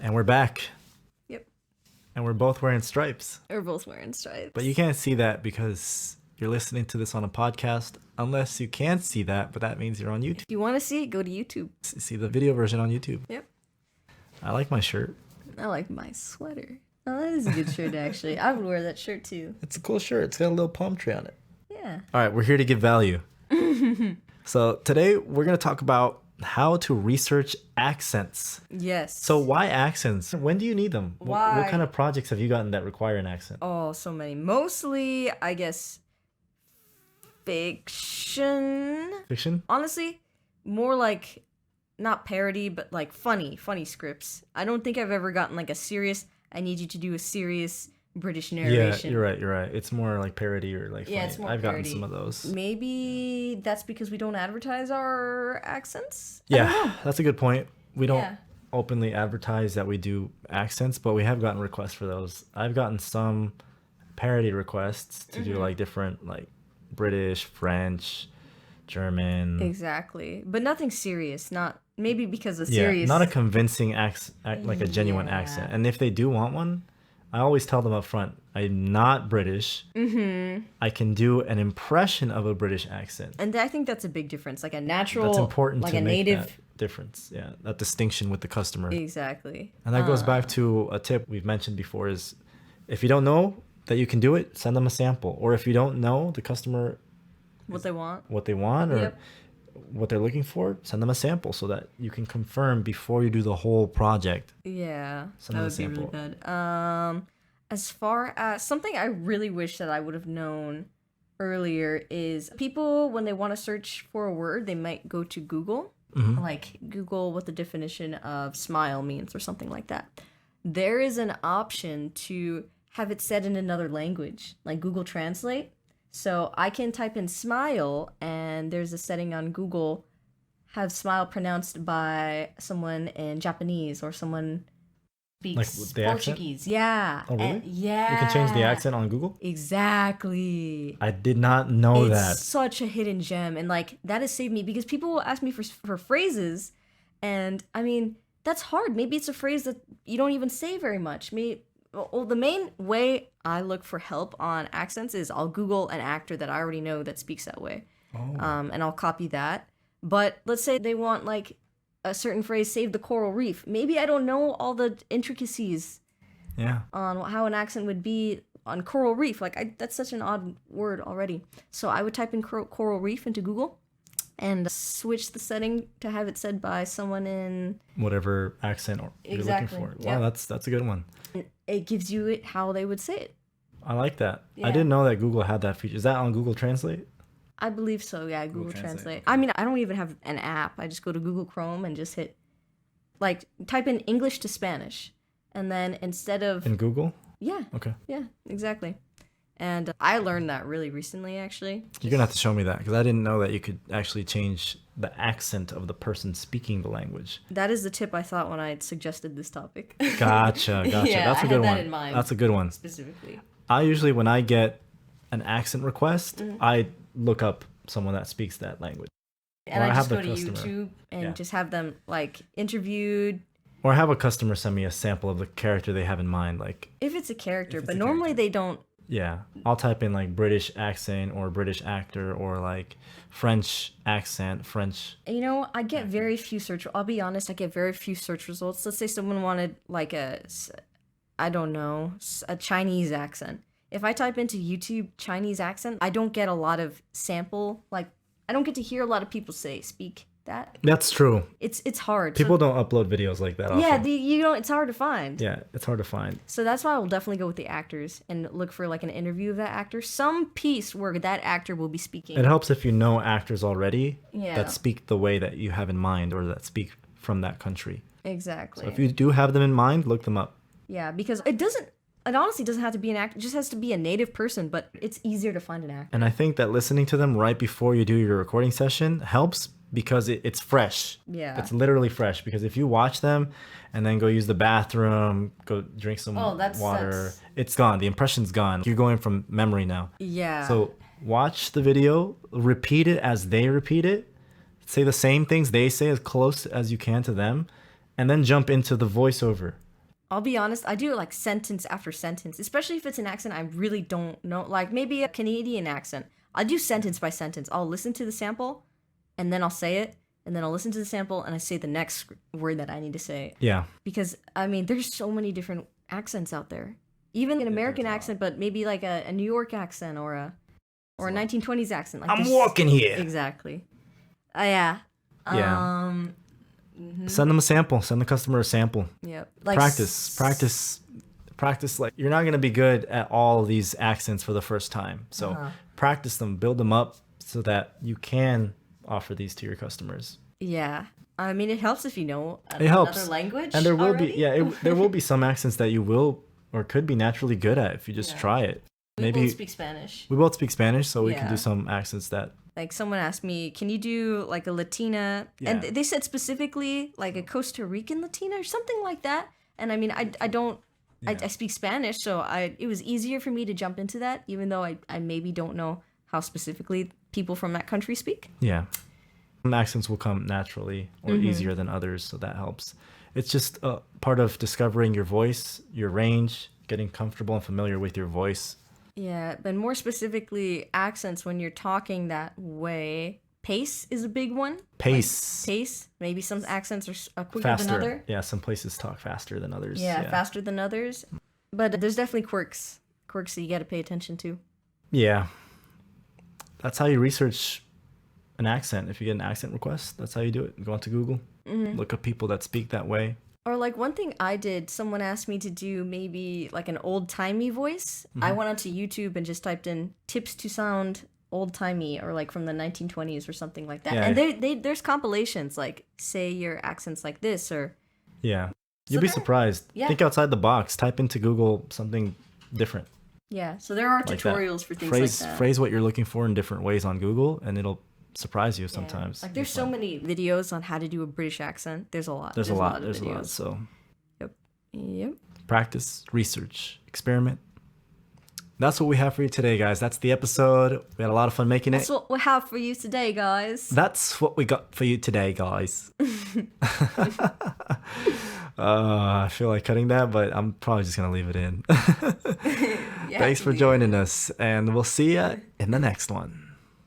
And we're back. Yep. And we're both wearing stripes. We're both wearing stripes. But you can't see that because you're listening to this on a podcast. Unless you can see that, but that means you're on YouTube. If you want to see it, go to YouTube. See the video version on YouTube. Yep. I like my shirt. I like my sweater. Oh, that is a good shirt, actually. I would wear that shirt, too. It's a cool shirt. It's got a little palm tree on it. Yeah. All right, we're here to give value. So today we're going to talk about how to research accents. Yes. So why accents? When do you need them? Why? What kind of projects have you gotten that require an accent? Oh, so many. Mostly, I guess, fiction. Fiction? Honestly, more like, not parody, but like funny scripts. I don't think I've ever gotten like a serious, I need you to do a serious British narration. Yeah, you're right. It's more like parody or like funny. Yeah, it's more I've parody. gotten some of those. Maybe that's because we don't advertise our accents? Yeah, that's a good point. We don't Yeah. openly advertise that we do accents, but we have gotten requests for those. I've gotten some parody requests to do like different like British, French, German. Exactly. But nothing serious. Not maybe because of Yeah, serious. not a convincing accent, like a genuine Yeah. accent. And if they do want one, I always tell them up front, I'm not British. I can do an impression of a British accent. And I think that's a big difference. Like a natural, That's important like to a make native. that difference. Yeah, that distinction with the customer. Exactly. And that goes back to a tip we've mentioned before is if you don't know that you can do it, send them a sample. Or if you don't know the customer What they want. what they want or Yep. what they're looking for, send them a sample so that you can confirm before you do the whole project. Yeah, Send that them a would be really sample. good. As far as something I really wish that I would have known earlier is people when they want to search for a word, they might go to Google, like Google what the definition of smile means or something like that. There is an option to have it said in another language, like Google Translate. So I can type in smile, and there's a setting on Google, have smile pronounced by someone in Japanese or someone Like speaks with the accent? Portuguese. Yeah. Oh, really? Yeah. You can change the accent on Google? Exactly. I did not know It's that. such a hidden gem, and like that has saved me because people will ask me for phrases, and I mean that's hard. Maybe it's a phrase that you don't even say very much. Well, the main way I look for help on accents is I'll Google an actor that I already know that speaks that way, and I'll copy that. But let's say they want like a certain phrase, save the coral reef. Maybe I don't know all the intricacies Yeah. on how an accent would be on coral reef. Like that's such an odd word already. So I would type in coral reef into Google and switch the setting to have it said by someone in. Whatever accent you're Exactly, looking for. yep. Wow, that's a good one. It gives you it how they would say it. I like that. I Yeah. didn't know that Google had that feature. Is that on Google Translate? I believe so. Yeah, Google Translate, Translate. okay. I mean, I don't even have an app. I just go to Google Chrome and just hit, like, type in English to Spanish, and then instead of In Google? yeah, Okay. yeah, exactly. And I learned that really recently, actually. You're going to have to show me that because I didn't know that you could actually change the accent of the person speaking the language. That is the tip I thought when I suggested this topic. Gotcha. Yeah, That's I a good had that one. in mind. That's a good one. Specifically. I usually, when I get an accent request, Mm-hmm. I look up someone that speaks that language. And Or I I just have go the to customer. YouTube and Yeah. just have them, like, interviewed. Or I have a customer send me a sample of the character they have in mind. Like, If it's a character, it's but a normally they don't. yeah, I'll type in like British accent or British actor or like French accent, French. You know, I get very few search. I'll be honest, I get very few search results. Let's say someone wanted like I don't know, a Chinese accent. If I type into YouTube Chinese accent, I don't get a lot of sample. Like, I don't get to hear a lot of people speak that. That's true. It's hard. People don't upload videos like that. Yeah, often. you know, it's hard to find. Yeah, it's hard to find. So that's why I will definitely go with the actors and look for like an interview of that actor, some piece where that actor will be speaking. It helps if you know actors already Yeah. that speak the way that you have in mind or that speak from that country. Exactly. So if you do have them in mind, look them up. Yeah, because it honestly doesn't have to be an actor. It just has to be a native person, but it's easier to find an actor. And I think that listening to them right before you do your recording session helps because it's fresh. Yeah. It's literally fresh because if you watch them and then go use the bathroom, go drink some water, it's gone. The impression's gone. You're going from memory now. Yeah. So watch the video, repeat it as they repeat it, say the same things they say as close as you can to them, and then jump into the voiceover. I'll be honest, I do it like sentence after sentence, especially if it's an accent I really don't know. Like maybe a Canadian accent. I do sentence by sentence. I'll listen to the sample and then I'll say it. And then I'll listen to the sample and I say the next word that I need to say. Yeah. Because, I mean, there's so many different accents out there. Even an American accent, but maybe like a New York accent or a 1920s accent. Like I'm walking here. Exactly. Yeah. Yeah. Send them a sample. Send the customer a sample. Yep. Like practice. Like you're not gonna be good at all of these accents for the first time. So practice them, build them up, so that you can offer these to your customers. Yeah. I mean, it helps if you know it helps. another language. And there will already. there will be some accents that you will or could be naturally good at if you just try it. We both speak Spanish. We both speak Spanish, so we can do some accents that. Like someone asked me, can you do like a Latina? Yeah. And they said specifically like a Costa Rican Latina or something like that. And I mean, I don't, I speak Spanish, so it was easier for me to jump into that, even though I maybe don't know how specifically people from that country speak. Yeah. Some accents will come naturally or easier than others, so that helps. It's just a part of discovering your voice, your range, getting comfortable and familiar with your voice. Yeah, but more specifically, accents when you're talking that way. Pace is a big one. Pace. Maybe some accents are quicker faster than others. Yeah, some places talk faster than others. Yeah, faster than others. But there's definitely quirks that you got to pay attention to. Yeah. That's how you research an accent. If you get an accent request, that's how you do it. Go onto Google, look up people that speak that way. Or like one thing I did, someone asked me to do maybe like an old-timey voice. I went onto YouTube and just typed in tips to sound old-timey or like from the 1920s or something like that. Yeah. And there's compilations like say your accents like this or... Yeah. You'll be surprised. Yeah. Think outside the box. Type into Google something different. Yeah. So there are like tutorials for things like that. Phrase what you're looking for in different ways on Google and it'll surprise you sometimes. Like there's so many videos on how to do a British accent. There's a lot. There's a lot. So Yep. Practice, research, experiment. That's what we have for you today, guys. That's the episode. We had a lot of fun making it. That's what we have for you today, guys. That's what we got for you today, guys. I feel like cutting that, but I'm probably just going to leave it in. Thanks for joining us, and we'll see you in the next one.